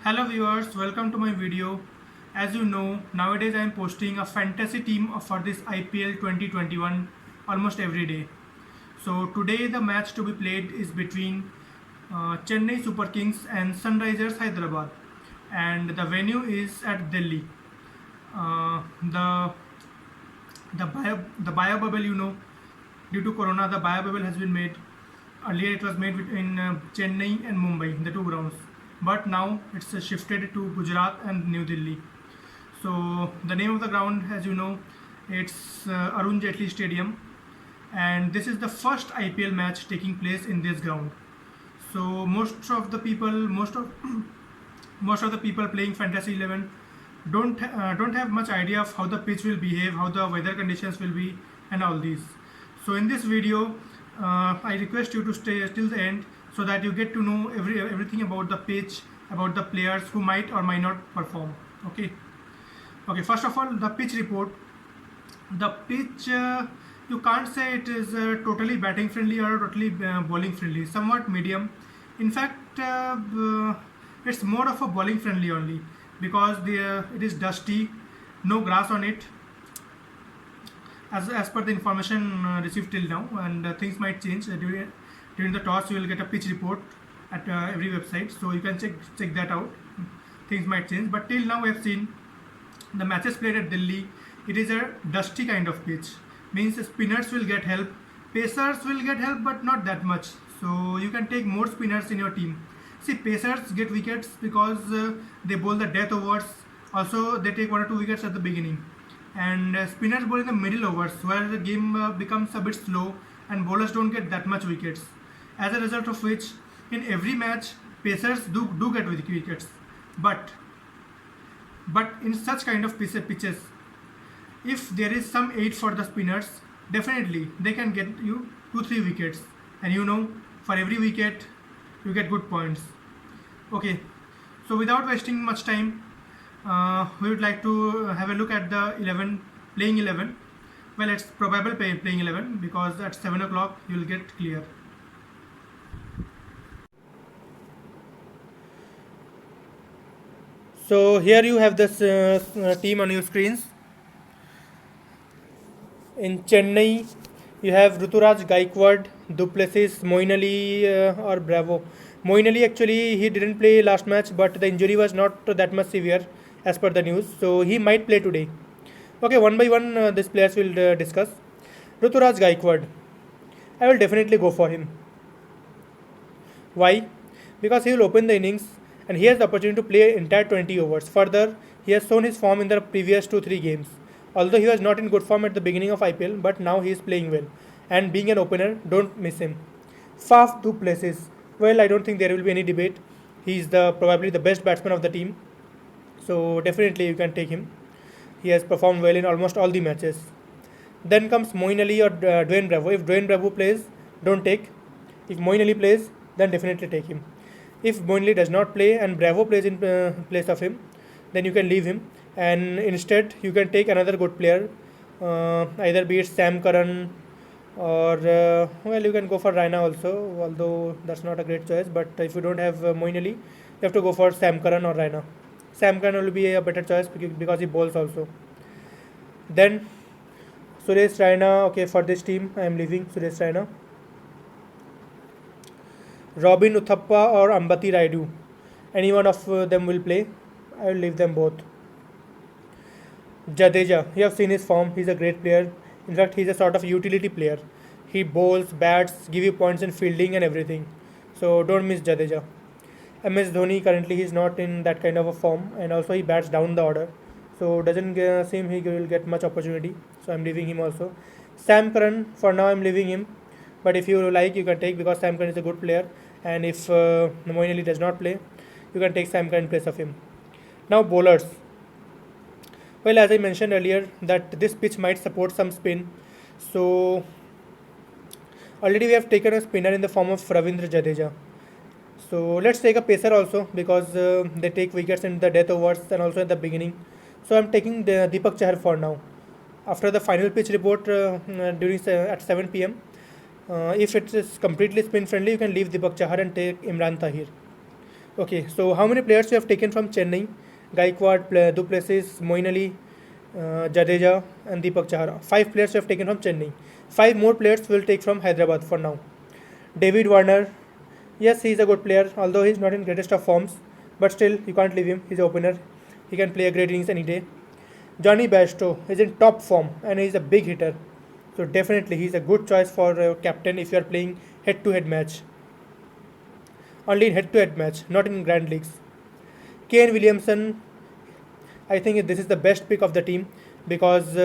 Hello viewers, welcome to my video. As you know, nowadays I am posting a fantasy team for this IPL 2021 almost every day. So today the match to be played is between Chennai Super Kings and Sunrisers Hyderabad, and the venue is at Delhi. The bio bubble, due to Corona, the bio bubble has been made. Earlier, it was made in Chennai and Mumbai, the two grounds, but now it's shifted to Gujarat and New Delhi. So the name of the ground, as you know, it's Arun Jaitley Stadium, and this is the first IPL match taking place in this ground. So most of the people playing Fantasy 11 don't have much idea of how the pitch will behave, how the weather conditions will be, and all these. So in this video, I request you to stay till the end so that you get to know everything about the pitch, about the players who might or might not perform. Okay. Okay. First of all, the pitch report. The pitch, you can't say it is totally batting friendly or totally bowling friendly. Somewhat medium. In fact, it's more of a bowling friendly only because it is dusty, no grass on it, as per the information received till now, and things might change during the toss. You will get a pitch report at every website, so you can check that out. Things might change, but till now we have seen the matches played at Delhi. It is a dusty kind of pitch, means spinners will get help, pacers will get help, but not that much. So you can take more spinners in your team. See, pacers get wickets because they bowl the death overs. Also, they take 1 or 2 wickets at the beginning, and spinners bowl in the middle overs where the game becomes a bit slow and bowlers don't get that much wickets. As a result of which, in every match, pacers do get wickets, but in such kind of pitches, if there is some aid for the spinners, definitely they can get you 2-3 wickets, and for every wicket you get good points. Okay, so without wasting much time, we would like to have a look at the 11 playing 11. Well, it's probable playing 11 because at 7 o'clock you will get clear. So here you have this team on your screens. In Chennai, you have Ruturaj Gaikwad, Duplessis, Moeen Ali, or Bravo. Moeen Ali, actually he didn't play last match, but the injury was not that much severe as per the news, so he might play today. Okay, one by one these players will discuss. Ruturaj Gaikwad, I will definitely go for him. Why? Because he will open the innings and he has the opportunity to play entire 20 overs. Further, he has shown his form in the previous 2-3 games. Although he was not in good form at the beginning of IPL, but now he is playing well. And being an opener, don't miss him. Faf du Plessis. Well, I don't think there will be any debate. He is probably the best batsman of the team. So definitely you can take him. He has performed well in almost all the matches. Then comes Moeen Ali or Dwayne Bravo. If Dwayne Bravo plays, don't take. If Moeen Ali plays, then definitely take him. If Moeen Ali does not play and Bravo plays in place of him, then you can leave him, and instead you can take another good player, either be it Sam Curran or well, you can go for Raina also, although that's not a great choice. But if you don't have Moeen Ali, you have to go for Sam Curran or Raina. Sam Curran will be a better choice because he bowls also. Then Suresh Raina. Okay, for this team I am leaving Suresh Raina. Robin Uthappa or Ambati Raidu, any one of them will play. I will leave them both. Jadeja, you have seen his form. He's a great player. In fact, he's a sort of utility player. He bowls, bats, give you points in fielding and everything. So don't miss Jadeja. MS Dhoni, currently he's not in that kind of a form, and also he bats down the order. So doesn't seem he will get much opportunity. So I'm leaving him also. Sam Curran, for now I'm leaving him. But if you like, you can take, because Sam Curran is a good player. And if Moeen Ali does not play, you can take Sam Curran in place of him. Now bowlers. Well, as I mentioned earlier, that this pitch might support some spin. So already we have taken a spinner in the form of Ravindra Jadeja. So let's take a pacer also, because they take wickets in the death overs and also in the beginning. So I'm taking the Deepak Chahar for now. After the final pitch report at 7 p.m., if it is completely spin friendly, you can leave Deepak Chahar and take Imran Tahir. Okay, so how many players you have taken from Chennai? Gaikwad, Du Plessis, Moeen Ali, Jadeja, and Deepak Chahar. 5 players you have taken from Chennai. 5 more players will take from Hyderabad for now. David Warner, yes, he is a good player, although he is not in greatest of forms, but still you can't leave him. He's an opener. He can play a great innings any day. Johnny Bairstow is in top form and he's a big hitter. So definitely he's a good choice for captain if you are playing head-to-head match. Only in head-to-head match, not in grand leagues. Kane Williamson, I think this is the best pick of the team because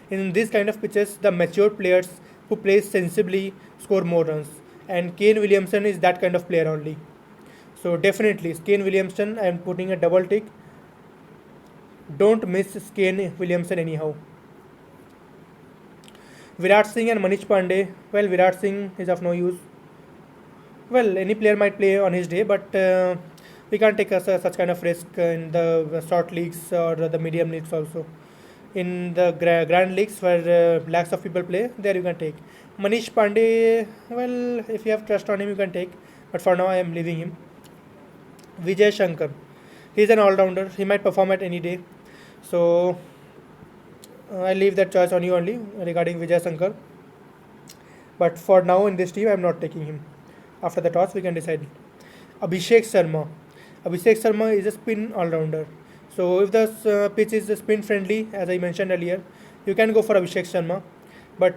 in these kind of pitches, the mature players who play sensibly score more runs, and Kane Williamson is that kind of player only. So definitely, Kane Williamson, I am putting a double tick. Don't miss Kane Williamson anyhow. Virat Singh and Manish Pandey. Well, Virat Singh is of no use. Well, any player might play on his day, but we can't take such kind of risk in the short leagues or the medium leagues also. In the grand leagues where lakhs of people play, there you can take. Manish Pandey, well, if you have trust on him, you can take. But for now, I am leaving him. Vijay Shankar, he is an all-rounder. He might perform at any day. So I leave that choice on you only regarding Vijay Shankar. But for now in this team, I am not taking him. After the toss, we can decide. Abhishek Sharma. Abhishek Sharma is a spin all-rounder. So if the pitch is spin friendly, as I mentioned earlier, you can go for Abhishek Sharma. But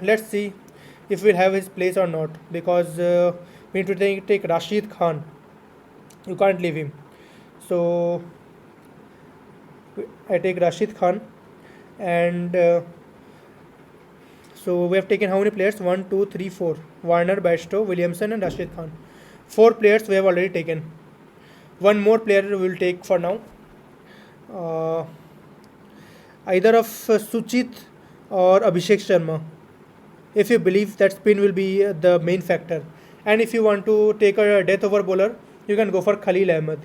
let's see if we'll have his place or not, because we need to take Rashid Khan. You can't leave him. So I take Rashid Khan, and so we have taken how many players? 1, 2, 3, 4. Warner, Bairstow, Williamson, and Rashid Khan. 4 players we have already taken. One more player we will take for now. Either of Suchit or Abhishek Sharma. If you believe that spin will be the main factor, and if you want to take a death over bowler, you can go for Khalil Ahmed.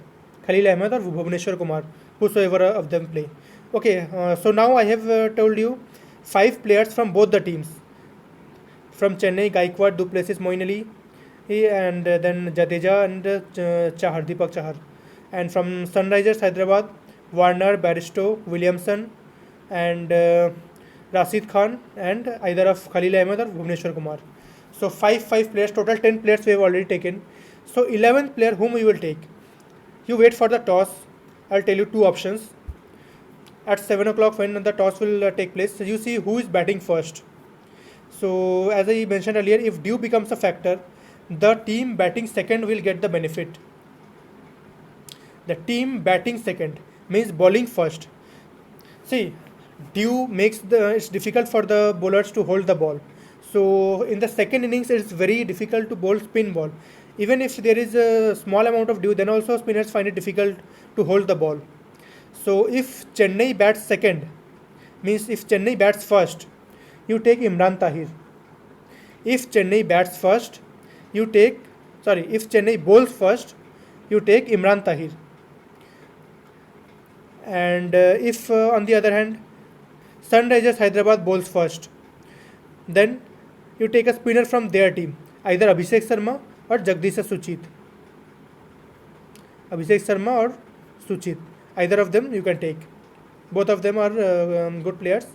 Khalil Ahmed or Bhuvneshwar Kumar, whosoever of them play. Okay, so now I have told you 5 players from both the teams. From Chennai, Gaikwad, Du Plessis, Moeen Ali, and then Jadeja and Chahar, Deepak Chahar. And from Sunrisers Hyderabad, Warner, Bairstow, Williamson, and Rashid Khan, and either of Khalil Ahmed or Bhuvneshwar Kumar. So 5 players, total 10 players we have already taken. So 11th player whom you will take. You wait for the toss. I'll tell you 2 options. At 7 o'clock when the toss will take place, you see who is batting first. So as I mentioned earlier, if dew becomes a factor, the team batting second will get the benefit. The team batting second means bowling first. See, dew makes it's difficult for the bowlers to hold the ball. So in the second innings, it's very difficult to bowl spin ball. Even if there is a small amount of dew, then also spinners find it difficult to hold the ball. So if Chennai bats second, means if Chennai bats first, you take Imran Tahir. If Chennai bats first, you take, if Chennai bowls first, you take Imran Tahir. And if on the other hand, Sunrisers Hyderabad bowls first, then you take a spinner from their team, either Abhishek Sharma or Jagdish Suchit. Abhishek Sharma or Suchit, either of them you can take. Both of them are good players,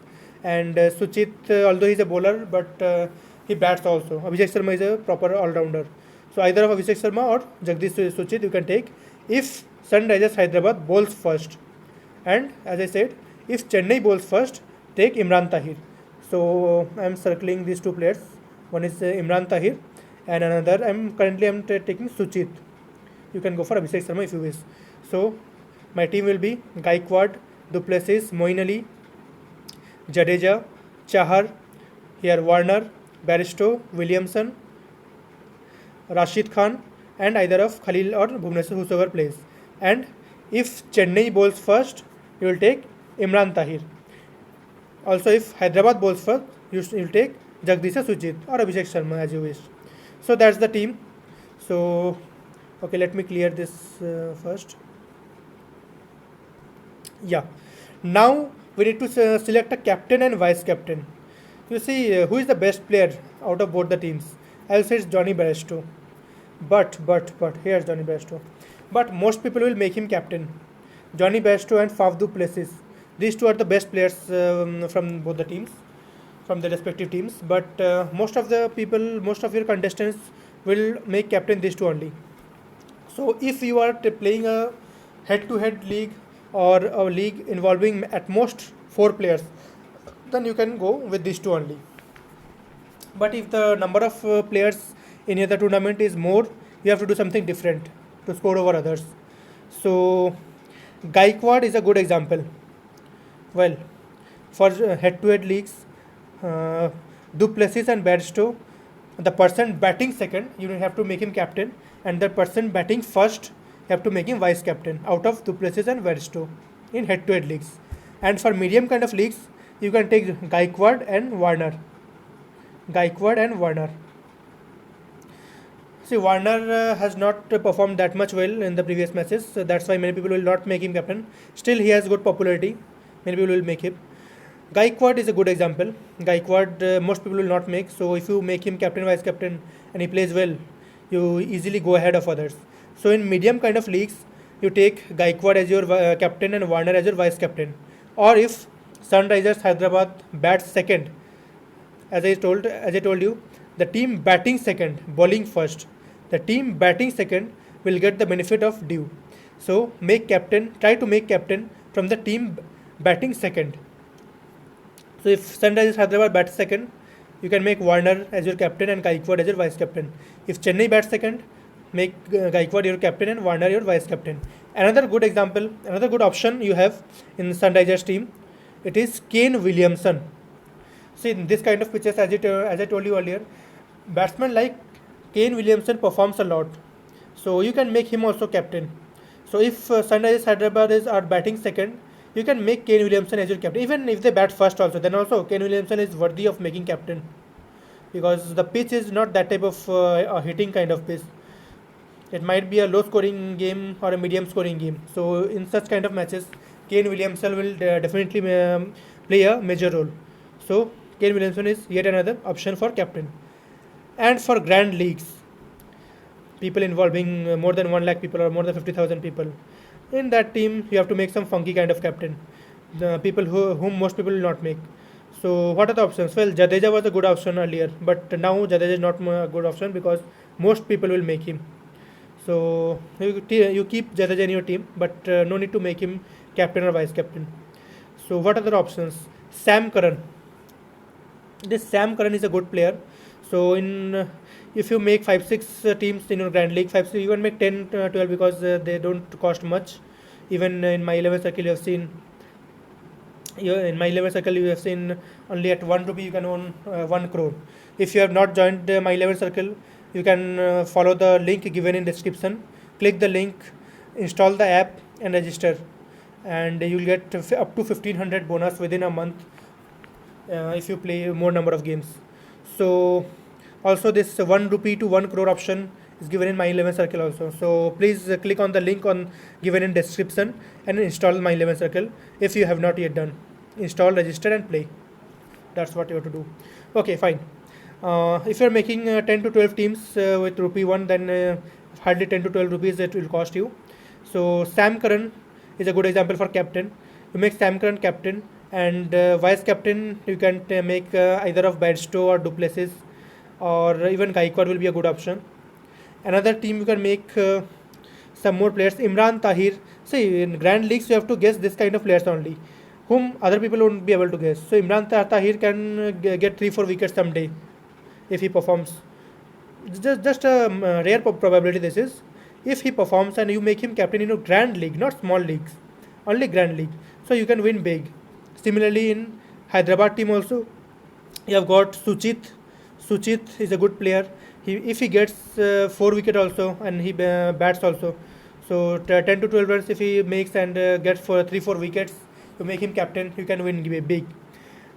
and Suchit, although he's a bowler, but he bats also. Abhishek Sharma is a proper all-rounder. So either of Abhishek Sharma or Jagdish Suchit you can take if Sunrisers Hyderabad bowls first. And as I said, if Chennai bowls first, take Imran Tahir. So I am circling these 2 players. One is Imran Tahir, and another I'm taking Suchit. You can go for Abhishek Sharma if you wish. So my team will be Gaikwad, Du Plessis, Moeen Ali, Jadeja, Chahar, here Warner, Bairstow, Williamson, Rashid Khan, and either of Khalil or Bhuvneshwar, whosoever plays. And if Chennai bowls first, you will take Imran Tahir. Also, if Hyderabad bowls first, you will take Jagdish Suchit or Abhishek Sharma as you wish. So that's the team. So, okay, let me clear this first. Yeah. Now we need to select a captain and vice captain. You see, who is the best player out of both the teams? I'll say it's Johnny Bairstow. But here's Johnny Bairstow. but most people will make him captain. Johnny Bairstow and Faf du Plessis. These two are the best players from both the teams, from the respective teams. But most of the people, most of your contestants will make captain these two only. So if you are playing a head-to-head league or a league involving at most 4 players, then you can go with these two only. But if the number of players in the tournament is more, you have to do something different to score over others. So Gaikwad is a good example. Well, for head-to-head leagues, uh, Duplessis and Bairstow, the person batting second, you have to make him captain, and the person batting first, you have to make him vice captain out of Duplessis and Bairstow in head-to-head leagues. And for medium kind of leagues, you can take Gaikwad and Warner. Gaikwad and Warner. See, Warner has not performed that much well in the previous matches, so that's why many people will not make him captain. Still, he has good popularity. Many people will make him. Gaikwad is a good example. Gaikwad, most people will not make. So if you make him captain, vice captain, and he plays well, you easily go ahead of others. So in medium kind of leagues, you take Gaikwad as your captain and Warner as your vice captain. Or if Sunrisers Hyderabad bats second, as I told you, the team batting second, bowling first. The team batting second will get the benefit of due. So try to make captain from the team batting second. So if Sunrisers Hyderabad bats second, you can make Warner as your captain and Gaikwad as your vice captain. If Chennai bats second, make Gaikwad your captain and Warner your vice captain. Another good example, another good option you have in Sunrisers team, it is Kane Williamson. See, in this kind of pitches, as I told you earlier, batsman like Kane Williamson performs a lot. So you can make him also captain. So if Sunrisers Hyderabad are batting second, you can make Kane Williamson as your captain. Even if they bat first also, then also Kane Williamson is worthy of making captain, because the pitch is not that type of a hitting kind of pitch. It might be a low scoring game or a medium scoring game. So in such kind of matches, Kane Williamson will definitely play a major role. So Kane Williamson is yet another option for captain. And for grand leagues, people involving more than 1 lakh people or more than 50,000 people, in that team you have to make some funky kind of captain, the people whom most people will not make. So what are the options? Well, Jadeja was a good option earlier, but now Jadeja is not a good option because most people will make him. So you keep Jadeja in your team, but no need to make him captain or vice captain. So what are the options? Sam Curran. This Sam Curran is a good player. So in if you make 5 6 teams in your grand league, 5 6, you can make 10 12 because they don't cost much. Even in my 11 circle, you have seen. In my 11 circle, you have seen only at 1 rupee you can own 1 crore. If you have not joined my 11 circle, you can follow the link given in description. Click the link, install the app, and register, and you will get up to 1500 bonus within a month if you play more number of games. So also this 1 rupee to 1 crore option is given in my 11 circle also. So please click on the link on given in description and install my 11 circle if you have not yet done. Install, register, and play. That's what you have to do. Okay, fine. If you're making 10 to 12 teams with rupee 1, then hardly 10 to 12 rupees it will cost you. So Sam Curran is a good example for captain. You make Sam Curran captain, and vice captain you can make either of Bairstow or Duplessis, or even Gaikwad will be a good option. Another team you can make some more players. Imran Tahir. See, in grand leagues you have to guess this kind of players only, whom other people won't be able to guess. So Imran Tahir can get 3 4 wickets someday if he performs. It's just a rare probability this is. If he performs and you make him captain in a grand league, not small leagues, only grand league, so you can win big. Similarly, in Hyderabad team also, you have got Suchit. Suchit is a good player. If he gets 4 wicket also and he bats also, so 10 to 12 runs if he makes and gets for 3 4 wickets, you make him captain, you can win big.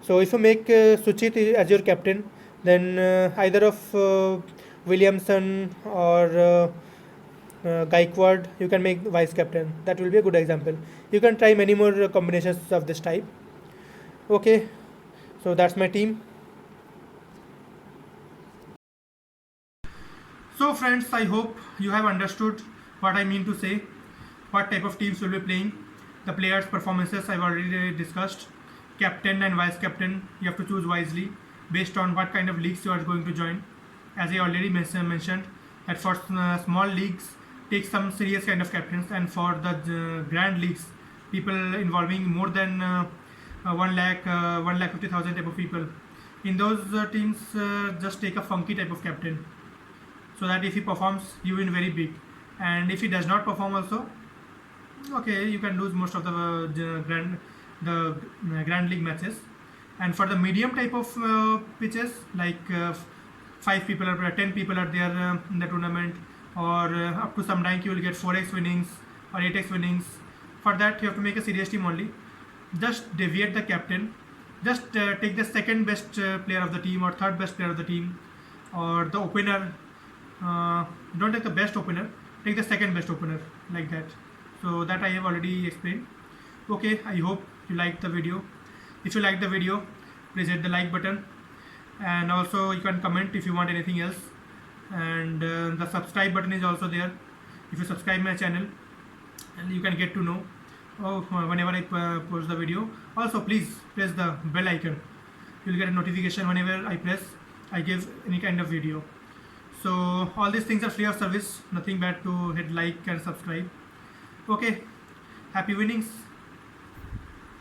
So if you make Suchit as your captain, then either of Williamson or Gaikwad you can make vice captain. That will be a good example. You can try many more combinations of this type. Okay, so that's my team. So friends, I hope you have understood What I mean to say, what type of teams will be playing, the players' performances I've already discussed, captain and vice captain, you have to choose wisely based on what kind of leagues you are going to join. As I already mentioned, that for small leagues, take some serious kind of captains, and for the grand leagues, people involving more than 1 lakh 50,000 type of people. In those teams, just take a funky type of captain, so that if he performs, you win very big. And if he does not perform, also, okay, you can lose most of the grand league matches. And for the medium type of pitches, like 5 people or 10 people are there in the tournament, or up to some rank you will get 4x winnings or 8x winnings. For that, you have to make a serious team only. Just deviate the captain, just take the second best player of the team or third best player of the team, or the opener. Don't take the best opener, take the second best opener, like that. So that I have already explained. Okay, I hope you liked the video. If you like the video, please hit the like button, and also you can comment if you want anything else. And the subscribe button is also there. If you subscribe my channel, and you can get to know whenever I post the video. Also, please press the bell icon. You'll get a notification whenever I give any kind of video. So all these things are free of service, nothing bad to hit like and subscribe. Okay, happy winnings.